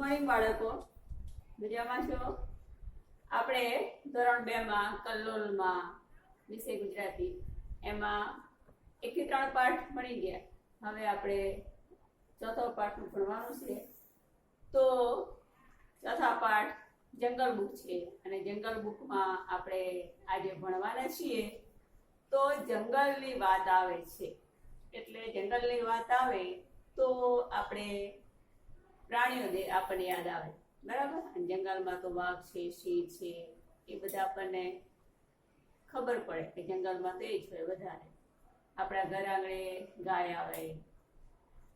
Morning બાળકો, મજામાં છો? આપણે ધોરણ 2 માં કલ્લોલમાં વિષય ગુજરાતી એમાં 1 થી 3 પાઠ ભણી ગયા. હવે આપણે ચોથો પાઠ ભણવાનું છે. તો ચોથા પાઠ જંગલ બુક છે અને જંગલ બુકમાં આપણે આજે ભણવાના છીએ. તો જંગલની વાત આવે છે એટલે જંગલની વાત આવે તો આપણે પ્રાણીઓ આપણને યાદ આવે, બરાબર? જંગલમાં તો વાઘ છે, સિંહ છે, એ બધા આપણને ખબર પડે કે જંગલમાં તો એ જ હોય વધારે. આપણા ઘર આંગણે ગાય આવે,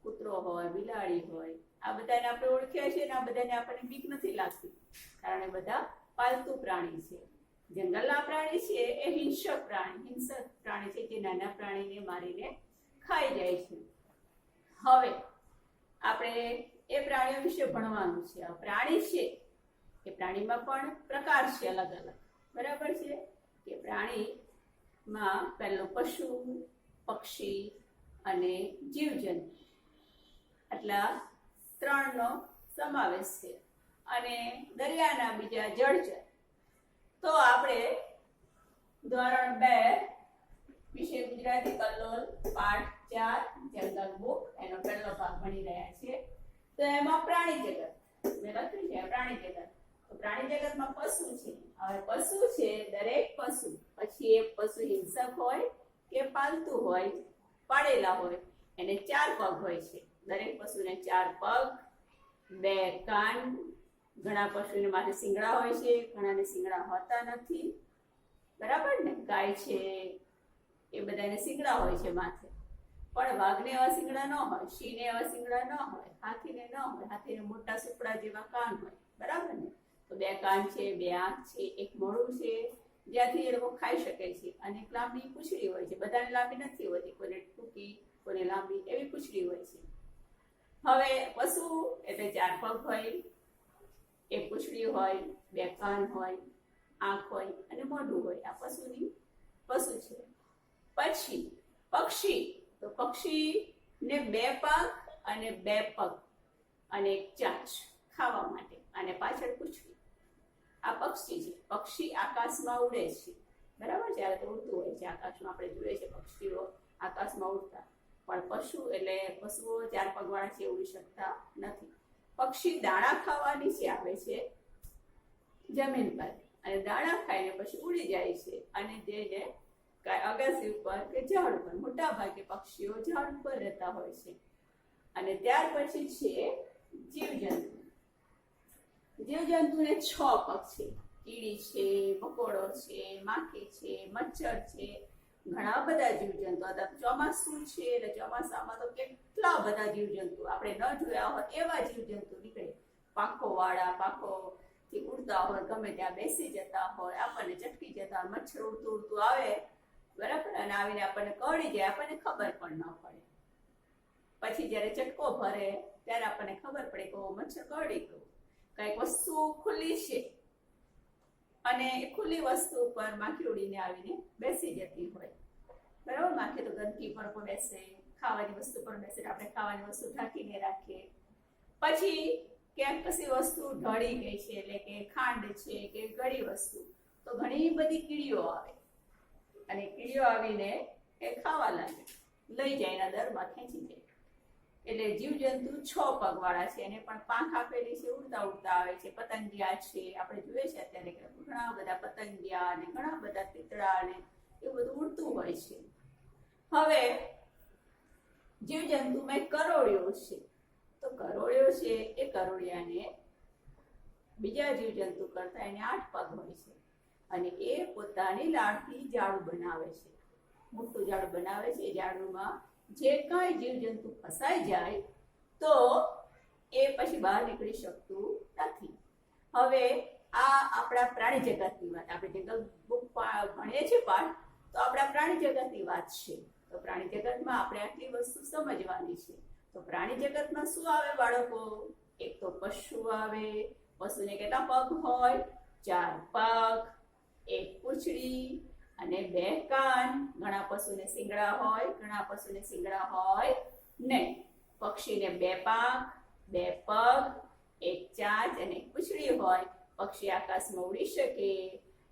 કૂતરો હોય, બિલાડી હોય, આ બધાને આપણે ઓળખ્યા છીએ ને આ બધાને આપણને બીક નથી લાગતી, કારણ એ બધા પાલતુ પ્રાણી છે. જંગલના પ્રાણી છે એ હિંસક પ્રાણી છે જે નાના પ્રાણીને મારીને ખાઈ જાય છે. હવે આપણે એ પ્રાણીઓ વિશે ભણવાનું છે. આ પ્રાણી છે એ પ્રાણીમાં પણ પ્રકાર છે અલગ અલગ, બરાબર છે? કે પ્રાણીમાં પહેલો પશુ, પક્ષી અને જીવજંતુ, આટલા ત્રણનો સમાવેશ છે. અને દરિયાના બીજા જળચર. તો આપણે ધોરણ 2 વિષય ગુજરાતી કલ્લોલ પાઠ 4 જંગલ બુક એનો પહેલો ભાગ ભણી રહ્યા છીએ. તો એમાં પ્રાણી જગત મેં લખ્યું છે, પ્રાણી જગત. તો પ્રાણી જગતમાં પશુ છે. હવે પશુ છે, દરેક પશુ, પછી એ પશુ હિંસક હોય કે પાલતુ હોય, પાળેલા હોય, એને 4 પગ હોય છે. દરેક પશુને 4 પગ, 2 કાન. ઘણા પશુને માથે શિંગડા હોય છે, ઘણાને શિંગડા હોતા નથી, બરાબર ને? ગાય છે એ બધાને શિંગડા હોય છે માથે, પણ વાઘને એવા શિંગડા ન હોય, સિંહને એવા શિંગડા ન હોય, હાથીને ન હોય. હાથીને મોટા સુપડા જેવા કાન હોય, બરાબર ને? તો 2 કાન છે, 2 આંખ છે, 1 મોઢું છે જ્યાંથી એ લોકો ખાઈ શકે છે, અને એક લાંબી પૂંછડી હોય છે. બધાને લાંબી નથી હોતી, કોઈને ટૂંકી, કોઈને લાંબી, એવી પૂંછડી હોય છે. હવે પશુ એટલે 4 પગ હોય, 1 પૂંછડી હોય, 2 કાન હોય, આંખ હોય અને મોઢું હોય. આ પશુ છે. પછી પક્ષી. તો પક્ષીને 2 પગ અને 2 પગ અને 1 ચાંચ ખાવા માટે, અને પાછળ પૂંછડી. આ પક્ષી છે. પક્ષી આકાશમાં ઉડે છે, બરાબર? જ્યારે તો ઉડતું હોય છે આકાશમાં, આપણે જોઈએ છે પક્ષીઓ આકાશમાં ઉડતા. પણ પશુઓ 4 પગવાળા છે, ઉડી શકતા નથી. પક્ષી દાણા ખાવા નીચે આવે છે જમીન પર, અને દાણા ખાઈને પછી ઉડી જાય છે અને જઈને અગાસી ઉપર કે ઝાડ ઉપર. મોટા ભાગે પક્ષીઓ ઝાડ ઉપર રહેતા હોય છે. અને ત્યાર પછી છે જીવજંતુ. જીવજંતુને 6 પગ છે. કીડી છે, મકોડો છે, માખી છે, મચ્છર છે, ઘણા બધા જીવજંતુ. અત્યારે ચોમાસું છે એટલે ચોમાસામાં તો કેટલા બધા જીવજંતુ આપણે ન જોયા હોય એવા જીવજંતુ નીકળે. પાંખોથી ઉડતા હોય, ગમે ત્યાં બેસી જતા હોય, આપણને ચટકી જતા હોય. મચ્છર ઉડતું આવે, બરાબર, અને આવીને આપણને કરડી જાય, આપણને ખબર પણ ન પડે. પછી જ્યારે ચટકો ભરે ત્યારે આપણને ખબર પડે કે મચ્છર કરડી ગયું. કંઈક વસ્તુ ખુલ્લી છે અને એ ખુલ્લી વસ્તુ ઉપર માખી ઉડીને આવીને બેસી જતી હોય, બરાબર? માખી તો ગંદકી પર પણ બેસે, ખાવાની વસ્તુ પર બેસે, આપણે ખાવાની વસ્તુ ઢાંકીને રાખીએ. પછી ક્યાંક કશી વસ્તુ ઢળી ગઈ છે, એટલે કે ખાંડ છે કે ગળી વસ્તુ, તો ઘણી બધી કીડીઓ આવે, અને કીડીઓ આવીને એ ખાવા લાગે, લઈ જાય, એના દરમાં ખેંચી જાય. એટલે જીવજંતુ 6 પગવાળા છે, એને પણ પાંખ આપેલી છે, ઉડતા ઉડતા આવે છે. પતંગિયા છે, આપણે જોઈએ છે અત્યારે કે ઘણા બધા પતંગિયા અને ઘણા બધા તીતડા ને એવું બધું ઉડતું હોય છે. હવે જીવજંતુમાં કરોળિયો છે. તો કરોળિયો છે એ કરોળિયાને બીજા જીવજંતુ કરતા એને 8 પગ હોય છે, અને એ પોતાની લાળથી ઝાડુ બનાવે છે, મોટું ઝાડુ બનાવે છે. એ ઝાડુમાં જે કાંઈ જીવજંતુ ફસાઈ જાય તો એ પછી બહાર નીકળી શકતું નથી. હવે આ આપણા પ્રાણી જગતની વાત. આપણે જંગલ બુક ભણીએ છીએ પાઠ, તો આપણા પ્રાણી જગતની વાત છે. તો પ્રાણી જગતમાં આપણે આટલી વસ્તુ સમજવાની છે. તો પ્રાણી જગતમાં શું આવે બાળકો? એક તો પશુ આવે. પશુને કેટલા પગ હોય? 4 પગ, 1 પૂંછડી અને 2 કાન. ઘણા પશુને શિંગડા હોય, ઘણા પશુને શિંગડા હોય નહીં. પક્ષીને 2 પાંખ, 2 પગ, એક ચાંચ અને એક પૂંછડી હોય, પક્ષી આકાશમાં ઉડી શકે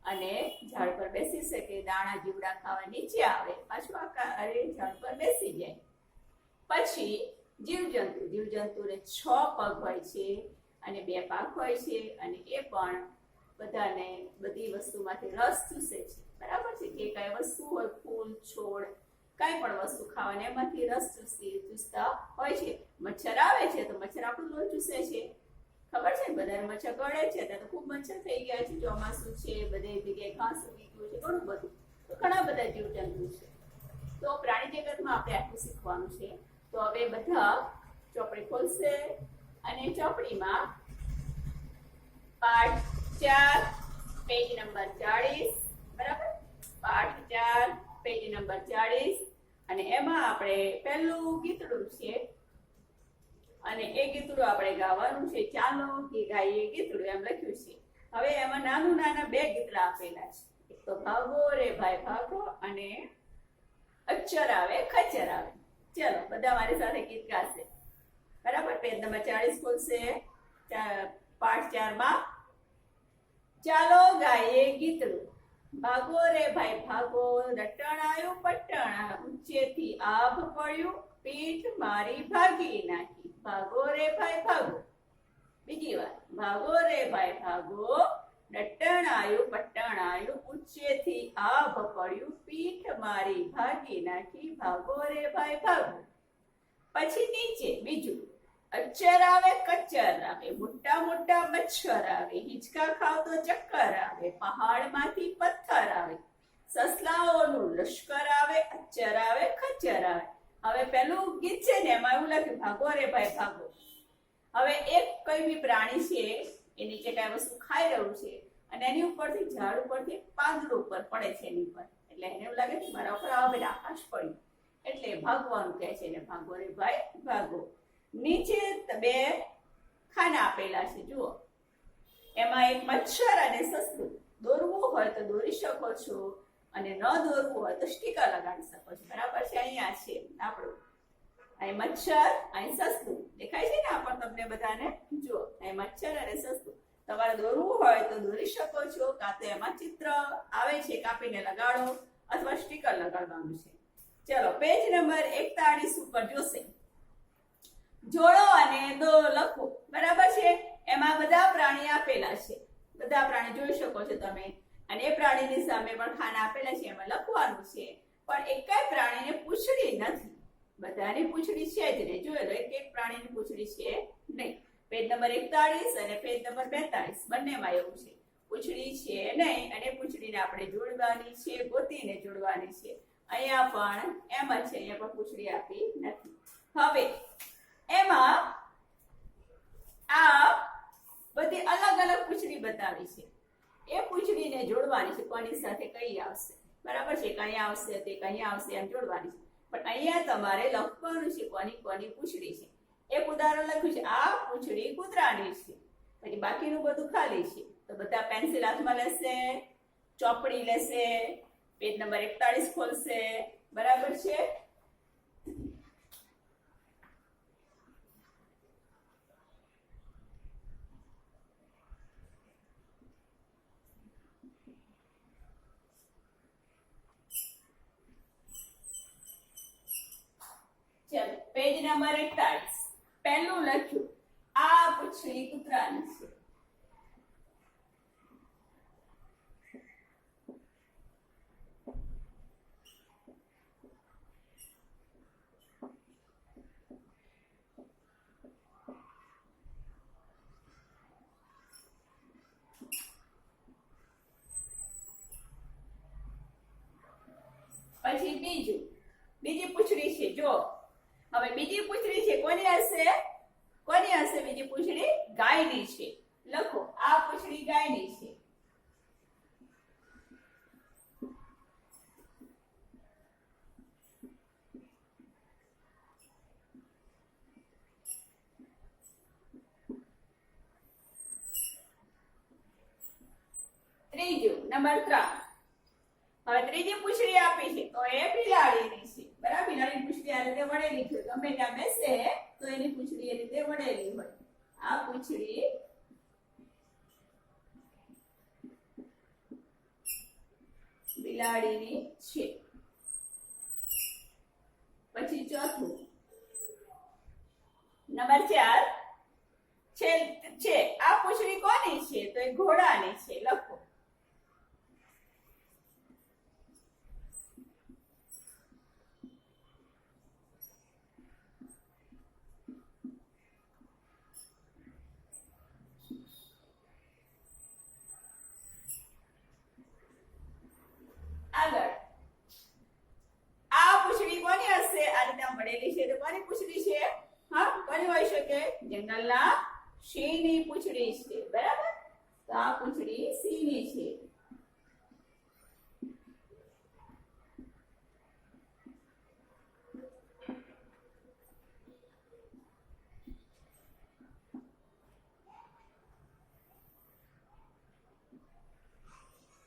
અને ઝાડ પર બેસી શકે, દાણા જીવડા ખાવા નીચે આવે, પાછું ઝાડ પર બેસી જાય. પછી જીવજંતુને 6 પગ હોય છે અને 2 પાંખ હોય છે અને એ પણ બધાને બધી વસ્તુમાંથી રસ ચૂસે છે. બરાબર છે કે કઈ વસ્તુ હોય, ફૂલ છોડ કઈ પણ વસ્તુ ખાવાની એમાંથી રસ ચૂસતા હોય છે. મચ્છર આવે છે તો મચ્છર આપણું લોહી ચૂસે છે. ખબર છે બધાને મચ્છર કરડે છે. ત્યાં તો ખૂબ મચ્છર થઈ ગયા છે, ચોમાસું છે, બધે જગ્યાએ ઘાસ ઉગી ગયું છે, ઘણું બધું. તો ઘણા બધા જીવજંતુ છે. તો પ્રાણી જગતમાં આપણે આટલું શીખવાનું છે. તો હવે બધા ચોપડી ખોલશે અને ચોપડીમાં પાઠ 4 પેજ નંબર 40, બરાબર, પાઠ 4 પેજ નંબર 40 અને એમાં આપણે પહેલું ગીતડું છે અને એ ગીતડું આપણે ગાવાનું છે. ચાલો કે ગાઈએ ગીતડું એમ લખ્યું છે. હવે એમાં નાના 2 ગીતડા આપેલા છે. એક તો ભાગો રે ભાઈ ભાગો અને અચ્ચર આવે ખચ્ચર આવે. ચલો બધા મારી સાથે ગીત ગાશે. બરાબર, પેજ નંબર 40 ખોલશે, પાઠ 4 માં. ચાલો ગાઈએ ગીતડું. ભાગો રે ભાઈ ભાગો, રટણાયું પટણા, ઊંચેથી આભ પડ્યું, પીઠ મારી ભાગી નાખી. ભાગો રે ભાઈ ભાગો. બીજી વાર, ભાગો રે ભાઈ ભાગો, રટણાયું પટણાયું, ઊંચેથી આભ પડ્યું, પીઠ મારી ભાગી નાખી. ભાગો રે ભાઈ ભાગો. પછી નીચે બીજું, અચ્ચર આવે કચ્ચર આવે, મોટા મોટા મચ્છર આવે, હિંચકા ખાવ તો ચક્કર આવે, પહાડમાંથી પથ્થર આવે, સસલાઓનું લશ્કર આવે, અચ્ચર આવે ખચ્ચર આવે. હવે પેલું ગીત છે ને એમાં એવું લખ્યું ભાગો રે ભાઈ ભાગો. હવે એક કોઈ બી પ્રાણી છે એ નીચે કઈ વસ્તુ ખાઈ રહ્યું છે અને એની ઉપરથી ઝાડ ઉપરથી પાંદડું ઉપર પડે છે એની ઉપર, એટલે એને એવું લાગે કે મારા ઉપર હવે આકાશ પડ્યું, એટલે ભાગવાનું કહે છે. એને ભાગો રે ભાઈ ભાગો. નીચે 2 ખાના આપેલા છે, જુઓ. એમાં એક મચ્છર અને સસલું. દોરવું હોય તો દોરી શકો છો અને ન દોરવું હોય તો સ્ટીકર લગાડી શકો છો. બરાબર છે. અહીંયા છે આપણું, અહીં મચ્છર, અહીં સસલું દેખાય છે ને આપણ તમને બધાને. જુઓ, અહીં મચ્છર અને સસલું. તમારે દોરવું હોય તો દોરી શકો છો, કાં તો એમાં ચિત્ર આવે છે કાપીને લગાડો અથવા સ્ટીકર લગાડવાનું છે. ચલો પેજ નંબર 41 ઉપર જોશે. જોડો અને દો લખો. બરાબર છે. એમાં બધા પ્રાણી આપેલા છે, બધા પ્રાણી જોઈ શકો છો તમે અને એ પ્રાણીની સામે પણ ખાના આપેલા છે, એમાં લખવાનું છે. પણ એકેય પ્રાણીને પૂંછડી નથી. બધાની પૂંછડી છે જ નહીં. જોઈ લો, એક પ્રાણીની પૂંછડી છે નહીં. પેજ નંબર 41 અને પેજ નંબર 42 બંનેમાં એવું છે. પૂંછડી છે નહીં અને પૂંછડીને આપણે જોડવાની છે, ગોતીને જોડવાની છે. અહીંયા પણ એમ જ છે, અહીંયા પણ પૂંછડી આપી નથી. હવે એમાં આ બધી અલગ અલગ પૂંછડી બતાવી છે. એ પૂંછડીને જોડવાની છે. કોની સાથે કઈ આવશે, બરાબર છે. કઈ આવશે તે કઈ આવશે એમ જોડવાની છે. પણ અહીંયા તમારે લખવાનું છે કોની કોની પૂંછડી છે. એક ઉદાહરણ લખ્યું છે, આ પૂંછડી કૂતરાની છે. પછી બાકીનું બધું ખાલી છે. તો બધા પેન્સિલ હાથમાં લેશે, ચોપડી લેશે, પેજ નંબર 41 ખોલશે. બરાબર છે. ચલો પેજ નંબર 41 પહેલું લખ્યું, આ પૂંછડી કૂતરાની છે. પછી બીજી પૂંછડી છે. જો હવે બીજી પૂંછડી છે કોની હશે? કોની હશે બીજી પૂંછડી? ગાયની છે. લખો, આ પૂંછડી ગાયની છે. ત્રીજું નંબર 3. હવે ત્રીજી પૂંછડી આપી છે તો એ બિલાડીની છે. બરાબર, બિલાડીની પૂંછડી આ રીતે વળેલી છે. ગમે ત્યાં બેસે તો એની પૂંછડી એ રીતે વળેલી હોય. આ પૂંછડી બિલાડીની છે. પછી ચોથું નંબર 4 છે આ પૂંછડી કોની છે? તો એ ઘોડાની છે. લખો. આગળ આ પૂંછડી કોની હશે? આ રીતે મળેલી છે તો કોની પૂંછડી છે? હા, કોની હોઈ શકે? જંગલના સિંહની પૂંછડી છે. બરાબર? તો આ પૂંછડી સિંહની છે.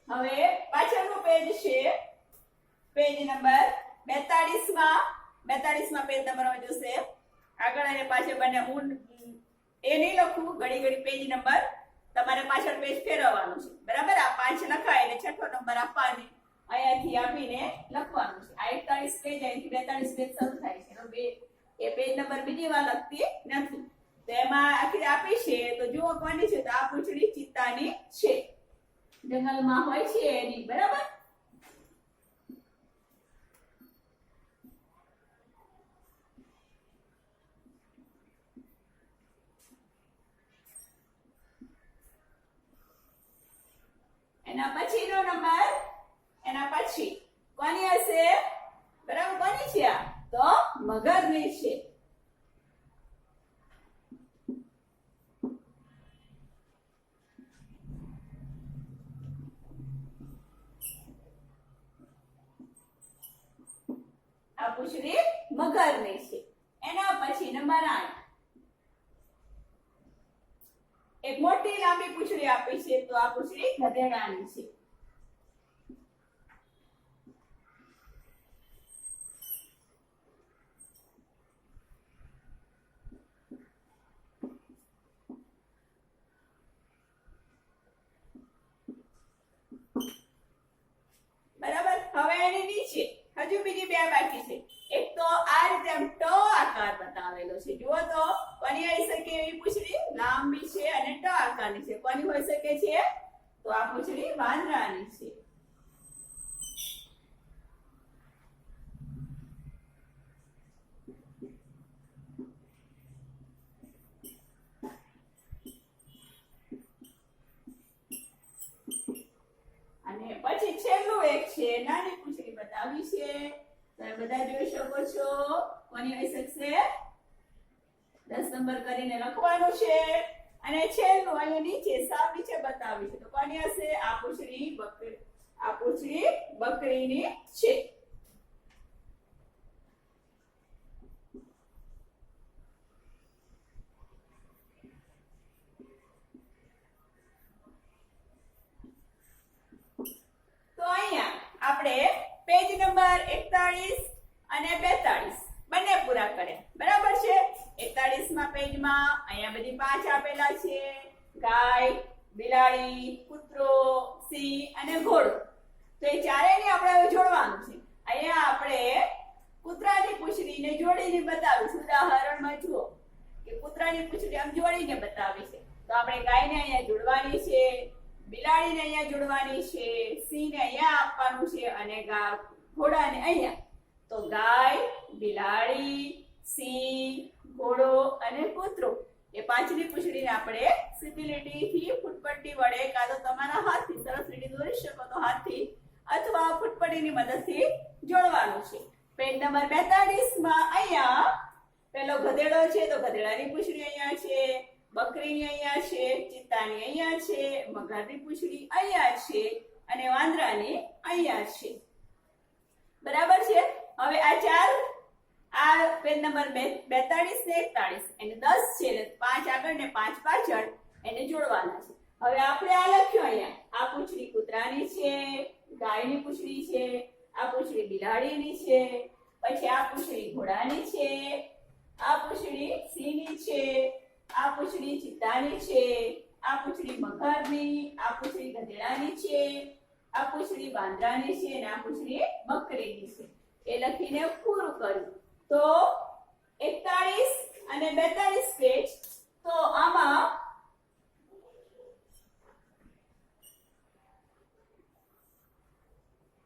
હવે પાછળનું પેજ છે પેજ નંબર 42 માં પેજ નંબર માં જોશે આગળ અને પાછળ બંને હું એ નહીં લખું ઘડી ઘડી પેજ નંબર તમારે પાછળ પેજ ફેરવવાનું છે. બરાબર? આ 5 લખાય એટલે છઠ્ઠો નંબર આપવાની અહીંયાથી આપીને લખવાનું છે. આ 41 પેજ અહીંથી 42 પેજ શરૂ થાય છે. તો એ પેજ નંબર બીજી વાર લખતી નથી. તો એમાં આખી આપી છે તો જુઓ કોની છે? તો આ પૂંછડી ચિત્તાની છે. જંગલમાં હોય છે એની. બરાબર? એના પછીનો નંબર એના પછી કોની હશે? બરાબર? કોની છે આ? તો મગરની છે. આ પૂંછડી મગરની છે. એના પછી નંબર 8 એક મોટી લાંબી પૂંછડી આપી છે તો આ પૂંછડી ગધેડાની છે. બરાબર? હવે એની નીચે હજુ બીજી બે બાકી છે. એક તો આ રીતે આમ ટ આકાર બતાવેલો છે. જુઓ તો કોની હોઈ શકે એવી પૂંછડી? લાંબી છે અને ટ આકારની છે. કોની હોઈ શકે છે? તો આ પૂંછડી વાંદરાની છે. અને પછી છેલ્લું એક છે નાની પૂંછડી બતાવી છે. તમે બધા જોઈ શકો છો. કોની હોઈ શકશે? 10 નંબર કરીને લખવાનું છે. અને છેલ્લું અહીંયા નીચે સાવ નીચે બતાવી છે તો કોની હશે? આ પૂંછડી બકરીની છે. તો અહીંયા આપણે પેજ નંબર 41 અને 42 બંને પૂરા કર્યા. બરાબર છે? 41 માં પેજમાં અહીંયા બધી 5 આપેલા છે. ગાય, બિલાડી, કૂતરો, સિંહ અને ઘોડો. તો એ ચારેયને આપણે હવે જોડવાનું છે. અહીંયા આપણે કૂતરાની પૂંછડીને જોડીને બતાવીશું. ઉદાહરણમાં જુઓ કે કૂતરાની પૂંછડી આમ જોડીને બતાવી છે. તો આપણે ગાયને અહીંયા જોડવાની છે, બિલાડીને અહીંયા જોડવાની છે, સિંહને અહીંયા આપવાનું છે અને ઘોડાને અહીંયા. તો ગાય, બિલાડી, સિંહ, ઘોડો અને કૂતરો એ પાંચની પૂંછડીને આપણે સીધી લીટીથી ફૂટપટ્ટી વડે કાં તો તમારા હાથથી સરસ લીટી દોરી શકો તો હાથથી અથવા ફૂટપટ્ટીની મદદથી જોડવાનું છે. પેજ નંબર 42 માં અહીંયા પેલો ગધેડો છે તો ગધેડાની પૂંછડી અહીંયા છે, બકરીની અહીંયા છે, ચિત્તાની અહીંયા છે, મગરની પૂંછડી અહીંયા છે અને વાંદરાની અહીંયા છે. બરાબર છે? હવે આ ચાર આ પેજ નંબર 42 ને 41 એને 10 છે એટલે 5 આગળ ને 5 પાછળ એને જોડવાના છે. હવે આપણે આ લખ્યું અહીંયા આ પૂંછડી કૂતરાની છે, ગાયની પૂંછડી છે, આ પૂંછડી બિલાડીની છે, પછી આ પૂંછડી ઘોડાની છે, આ પૂંછડી સિંહની છે, આ પૂંછડી ચિત્તાની છે, આ પૂંછડી મગરની, આ પૂંછડી ગધેડાની છે, આ પૂંછડી વાંદરાની છે અને આ પૂંછડી બકરીની છે. એ લખીને પૂરું કર્યું. તો 41 અને 42 પેજ. તો આમાં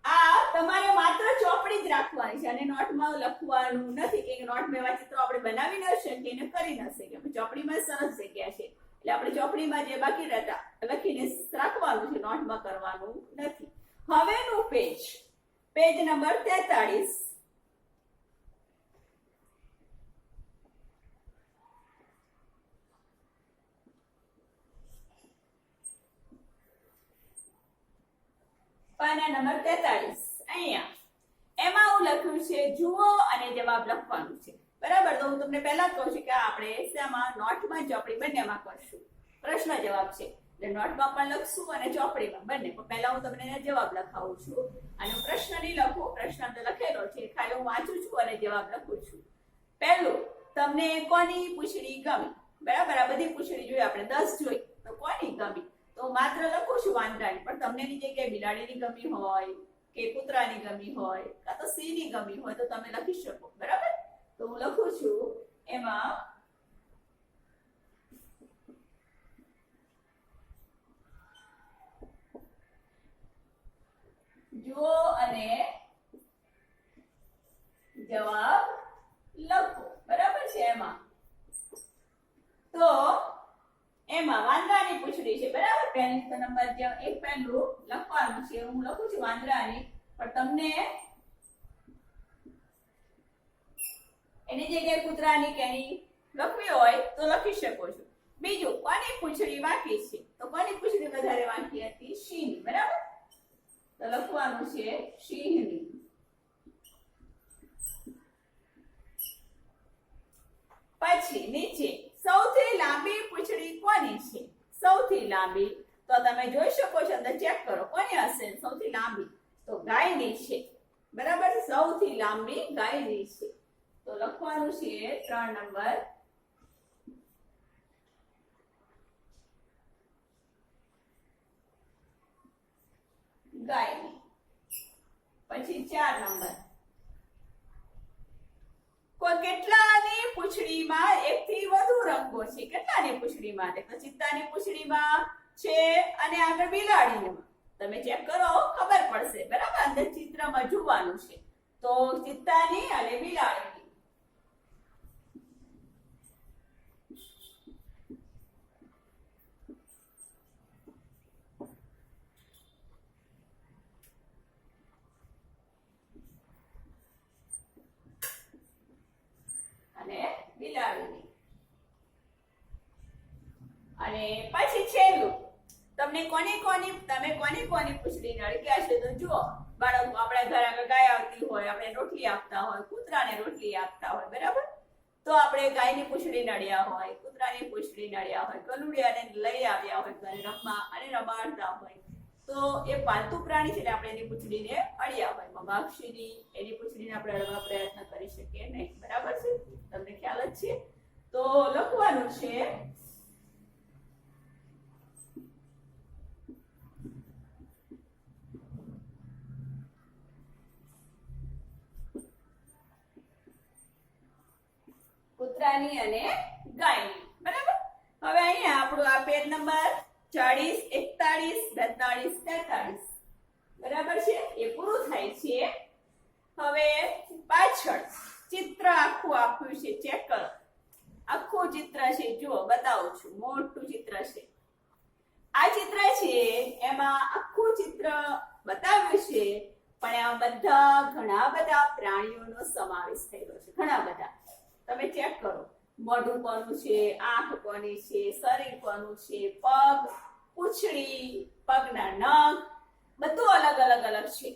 આ તમારે માત્ર ચોપડી જ રાખવાની છે અને નોટમાં લખવાનું નથી કે નોટમાં એવા ચિત્રો આપણે બનાવી ન શકીએ ને કરી ન શકીએ. ચોપડીમાં સરસ જગ્યા છે એટલે આપણે ચોપડીમાં જે બાકી રહેતા લખીને રાખવાનું છે, નોટમાં કરવાનું નથી. હવેનું પેજ નંબર 43. પાના નંબર 43. અહીંયા એમાં હું લખ્યું છે જુઓ અને જવાબ લખવાનું છે. બરાબર. તો હું તમને પહેલા જ કહું છું કે આપણે શેમાં નોટમાં ચોપડી બંનેમાં કરશું. પ્રશ્ન જવાબ છે એટલે નોટમાં પણ લખશું અને ચોપડીમાં બંને. પણ પહેલા હું તમને જવાબ લખાવું છું અને હું પ્રશ્ન નહીં લખું, પ્રશ્ન તો લખેલો છે, ખાલી હું વાંચું છું અને જવાબ લખું છું. પહેલું, તમને કોની પૂંછડી ગમી? બરાબર. આ બધી પૂંછડી જોઈ આપણે 10 જોઈ, તો કોની ગમી? તો માત્ર લખું છું વાંદરાની, પણ તમને એની જગ્યાએ બિલાડીની ગમી હોય કે કૂતરાની ગમી હોય કાં તો સિંહની ગમી હોય તો તમે લખી શકો. બરાબર. તો હું લખું છું એમાં જુઓ અને જવાબ લખો. બરાબર છે. તો એમાં વાંદરાની પૂંછડી છે. બરાબર. પહેલી નંબર જે એક પહેલું લખવાનું છે, હું લખું છું વાંદરાની, પણ તમને એની જગ્યાએ કૂતરાની કે એની લખવી હોય તો લખી શકો છો. બીજું, કોની પૂંછડી વાંકી છે? તો કોની પૂંછડી વધારે વાંકી હતી? સિંહની. બરાબર. તો લખવાનું છે સિંહની. પછી નીચે સૌથી લાંબી પૂંછડી કોની છે? સૌથી લાંબી તો તમે જોઈ શકો છો, અંદર ચેક કરો કોની હશે સૌથી લાંબી. તો ગાયની છે. બરાબર. સૌથી લાંબી ગાયની છે. તો લખવાનું છે 3 નંબર ગાયની. પછી 4 નંબર, કોઈ કેટલાની પૂંછડીમાં એકથી વધુ રંગો છે? કેટલાની પૂંછડીમાં? તો ચિત્તાની પૂંછડીમાં છે અને આગળ બિલાડીમાં. તમે ચેક કરો, ખબર પડશે. બરાબર. અંદર ચિત્રમાં જોવાનું છે. તો ચિત્તાની અને બિલાડીની. બિલાડીની. અને પછી છેલ્લું, તમે કોની કોની પૂંછડી નળગ્યા છે? તો જુઓ બાળકો, આપણા ઘરે આગળ ગાય આવતી હોય, આપણે રોટલી આપતા હોય, કૂતરાને રોટલી આપતા હોય. બરાબર. તો આપણે ગાયની પૂંછડી નળ્યા હોય, કૂતરાની પૂંછડી નળ્યા હોય, ગલુડિયાને લઈ આવ્યા હોય ઘરે રમવા અને રમાડતા હોય, તો એ પાલતુ પ્રાણી છે એટલે આપણે એની પૂંછડીને અડ્યા હોય. મમાક્ષીની એની પૂંછડીને આપણે અડવા પ્રયત્ન કરી શકીએ નહીં. બરાબર છે. તમને ખ્યાલ જ છે. તો લખવાનું છે કૂતરાની અને ગાયની. બરાબર. હવે અહીંયા આપણું આ પેજ નંબર 40, 41, 42, 43 બરાબર છે, એ પૂરું થાય છે. હવે પાછળ ચિત્ર આખું આપ્યું છે, ચેક કરો. આખું ચિત્ર છે, જુઓ બતાવું છું. મોટું ચિત્ર છે. આ ચિત્ર છે એમાં આખું ચિત્ર બતાવ્યું છે, પણ એમાં ઘણા બધા પ્રાણીઓનો સમાવેશ થયેલો છે. ઘણા બધા. તમે ચેક કરો. મોઢું કોનું છે, આંખ કોની છે, શરીર કોનું છે, પગ, પૂંછડી, પગના નખ, બધું અલગ છે.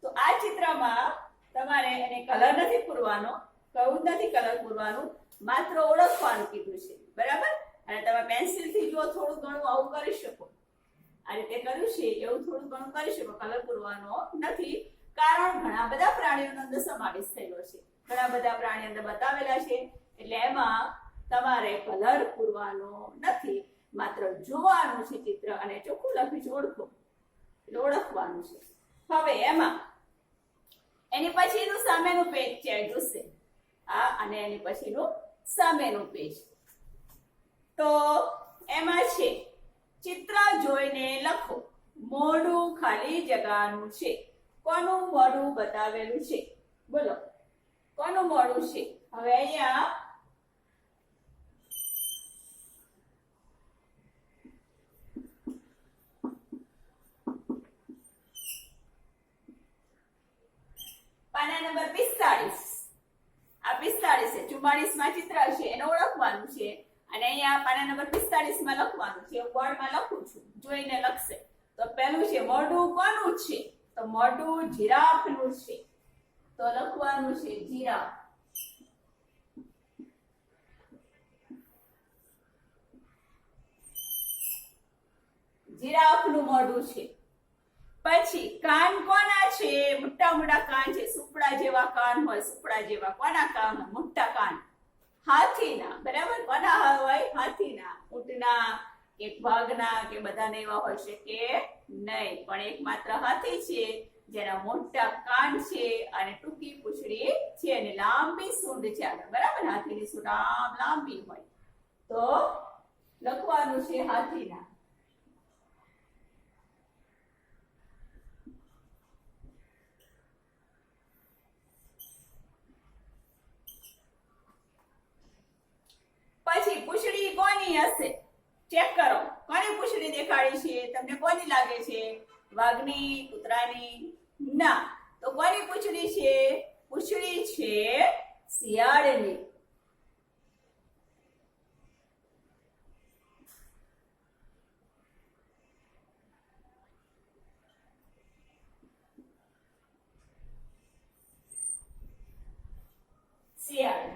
તો આ ચિત્રમાં તમારે એને કલર નથી પૂરવાનો, કહું નથી કલર પૂરવાનું, માત્ર ઓળખવાનું કીધું છે. બરાબર. અને તમે પેન્સિલથી જો થોડું ઘણું આવું કરી શકો. આ રીતે કર્યું છે એવું થોડું ઘણું કરી શકો. કલર પૂરવાનો નથી, કારણ ઘણા બધા પ્રાણીઓનો અંદર સમાવેશ થયેલો છે. ઘણા બધા પ્રાણી અંદર બતાવેલા છે, એટલે એમાં તમારે કલર પૂરવાનો નથી, માત્ર જોવાનું છે ચિત્ર અને ચોખ્ખું લખી છે ઓળખો એટલે ઓળખવાનું છે. હવે એમાં એની પછીનું સામેનું પેજ છે જોશે આ અને એની પછીનું સામેનું પેજ. તો એમાં છે ચિત્ર જોઈને લખો, મોઢું ખાલી જગાનું છે. કોનું મોઢું બતાવેલું છે? બોલો કોનું મોઢું છે? હવે અહીંયા પાના નંબર 45, આ 45 છે. 44 માં ચિત્ર છે એને ઓળખવાનું છે અને અહીંયા પાના નંબર 45 માં લખવાનું છે. હું બોર્ડમાં લખું છું, જોઈને લખશે. તો પહેલું છે મોઢું કોનું છે? તો મોઢું જીરાફનું છે. તો લખવાનું છે જીરાફ. જીરાફનું મોઢું છે. પછી કાન કોના છે? મોટા મોટા કાન છે, સુપડા જેવા કાન હોય, સુપડા જેવા. કોના કાન હોય? મોટા કાન. હાથીના. બરાબર, કોના હોય? હાથીના, ઊંટના કે વાઘના કે બધાને એવા હોય છે કે નહીં, પણ એકમાત્ર હાથી છે જેના મોટા કાન છે અને ટૂંકી પૂંછડી છે અને લાંબી સૂંઢ છે આગળ. બરાબર, હાથીની સૂંઢ આમ લાંબી હોય. તો લખવાનું છે હાથીના. પછી પૂંછડી કોની હશે? ચેક કરો, કોની પૂંછડી દેખાડી છે તમને? કોની લાગે છે? વાઘની, કૂતરાની? ના. તો કોની પૂંછડી છે? પૂંછડી છે શિયાળની. શિયાળ.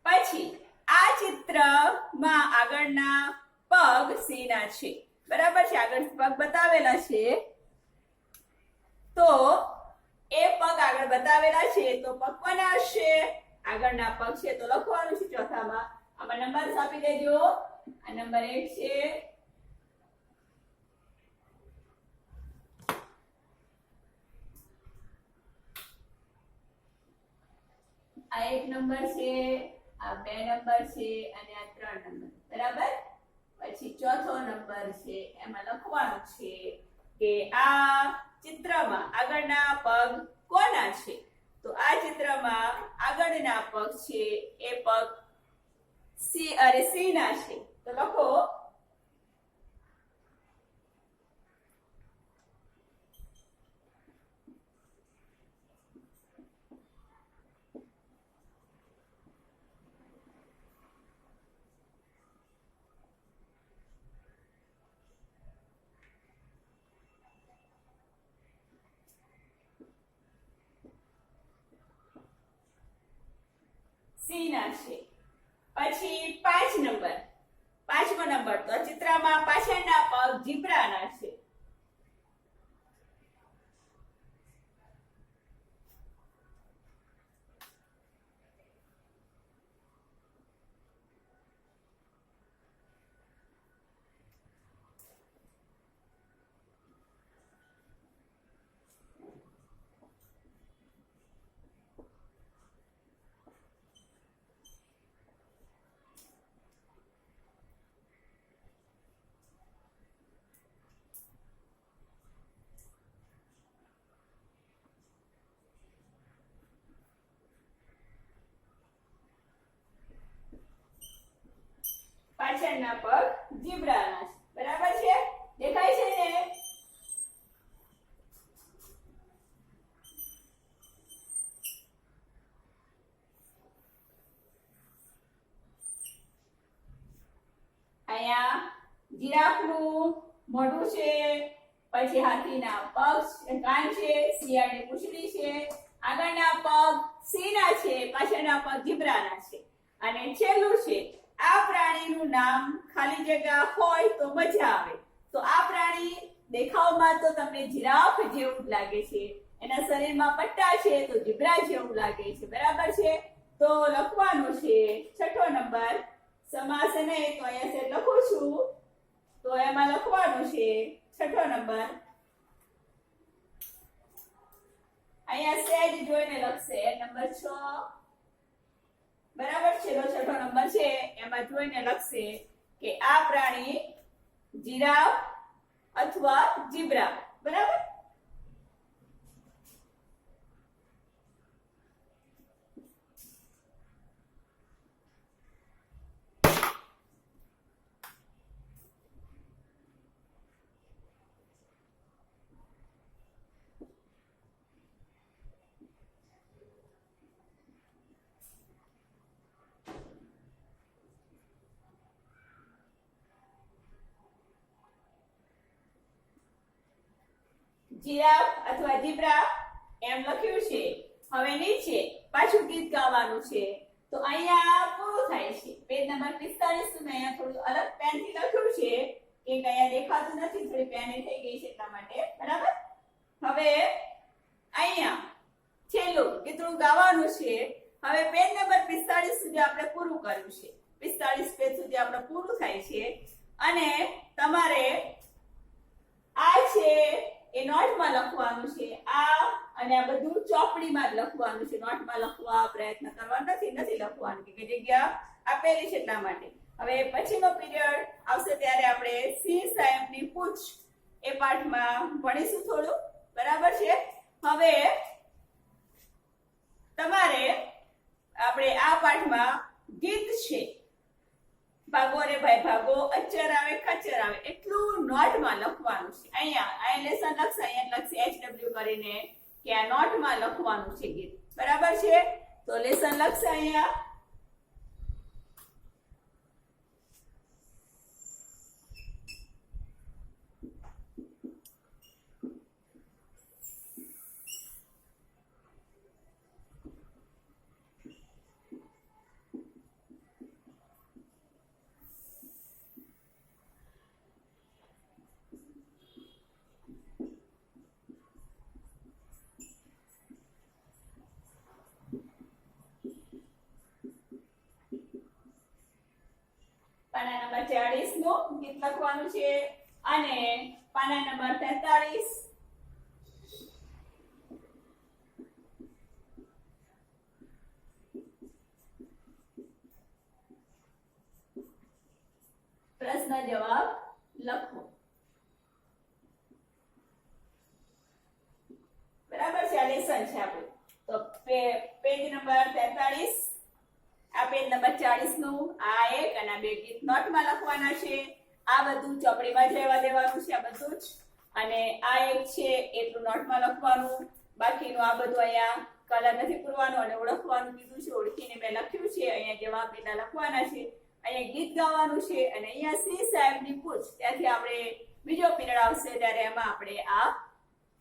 પછી આ ચિત્રમાં આગળના પગ સિંહના છે. બરાબર છે, આગળ પગ બતાવેલા છે. તો એ પગ આગળ બતાવેલા છે તો પગ કોના હશે? આગળના પગ છે. તો લખવાનું છે ચોથામાં. આમાં નંબર આપી દેજો. આ નંબર 1 છે, આ 1 નંબર છે, આ 2 નંબર છે અને આ 3 નંબર. બરાબર. પછી ચોથો નંબર છે, એમાં લખવાનું છે કે આ ચિત્રમાં આગળના પગ કોના છે? તો આ ચિત્રમાં આગળના પગ છે એ પગ સિંહના છે. તો લખો સિંહના છે. પછી 5 નંબર, 5મો નંબર. તો ચિત્રમાં પાછળના પગ ઝીબ્રાના છે. પાછળના પગ ઝીબ્રાના છે. બરાબર છે, દેખાય છે ને? અહીંયા જીરાફનું મોઢું છે, પછી હાથીના પગ કાન છે, શિયાળની પૂંછડી છે, આગળના પગ સિંહના છે, પાછળના પગ ઝીબ્રાના છે અને છેલ્લું છે આ પ્રાણીનું નામ ખાલી જગ્યા હોય તો મજા આવે. તો આ પ્રાણી દેખાવમાં તો તમને જીરાફ જેવું જ લાગે છે, એના શરીરમાં પટ્ટા છે તો ઝીબ્રા જેવું લાગે છે. બરાબર છે. તો લખવાનું છે છઠ્ઠો નંબર સમાસ નહીં તો અહીંયા છે લખું છું, તો એમાં લખવાનું છે છઠ્ઠો નંબર. અહીંયા સહેજ જોઈને લખશે નંબર 6. બરાબર છે. તો છઠ્ઠો નંબર છે એમાં જોઈને લખશે કે આ પ્રાણી જીરાફ અથવા ઝીબ્રા. બરાબર. જીરાફ અથવા ઝીબ્રા એમ લખ્યું છે. હવે નીચે પાછું ગીત ગાવાનું છે. તો અહીંયા પૂરું થાય છે. પેજ નંબર 45 મેં અહીંયા થોડું અલગ પેનથી લખ્યું છે કે અહીંયા દેખાતું નથી, થોડી પેન થઈ ગઈ છે એટલા માટે. બરાબર. હવે અહીંયા છેલ્લું ગીતનું ગાવાનું છે. હવે પેજ નંબર 45 સુધી આપણે પૂરું કર્યું છે. 45 પેજ સુધી આપણે પૂરું થાય છે અને તમારે આ છે એ નોટમાં લખવાનું છે. આ અને આ બધું ચોપડીમાં જ લખવાનું છે. નોટમાં લખવા પ્રયત્ન કરવાનો નથી લખવાનું કે જગ્યા આપેલી છે એટલા માટે. હવે પછીનો પીરિયડ આવશે ત્યારે આપણે સિંહ સાહેબની પૂછ એ પાઠમાં ભણીશું થોડું. બરાબર છે. હવે તમારે આપણે આ પાઠમાં ગીત છે ભાગો રે ભાઈ ભાગો, અચ્ચર આવે ખચ્ચર આવે એટલું નોટમાં લખવાનું છે. અહીંયા લેસન લખશે, અહીંયા લખશે HW કરીને કે આ નોટમાં લખવાનું છે ગીત. બરાબર છે. તો લેસન લખશે અહીંયા. પાના નંબર 40 નું ગીત લખવાનું છે અને પાના નંબર 43 પ્રશ્ન જવાબ લખો. બરાબર છે. આ લેસન છે આપણું. તો પેજ નંબર 43 આ પેજ નંબર 40 નું આ એક અને આ બે ગીત નોટમાં લખવાના છે. આ બધું ચોપડીમાં જ રહેવા દેવાનું છે. આ બધું જ. અને આ એક છે એટલું નોટમાં લખવાનું. બાકીનું આ બધું અહીંયા કલર નથી પૂરવાનું અને ઓળખવાનું કીધું છે. ઓળખીને મેં લખ્યું છે. અહીંયા જવાબ એટલા લખવાના છે. અહીંયા ગીત ગાવાનું છે અને અહીંયા સિંહ સાહેબની પૂછ. ત્યાંથી આપણે બીજો પીરિયડ આવશે ત્યારે એમાં આપણે આ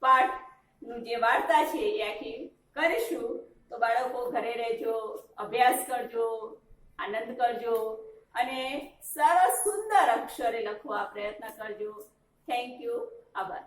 પાઠનું જે વાર્તા છે એ આખી કરીશું. તો બાળકો ઘરે રહેજો, અભ્યાસ કરજો, આનંદ કરજો અને સરસ સુંદર અક્ષરે લખવા પ્રયત્ન કરજો. Thank you. આભાર.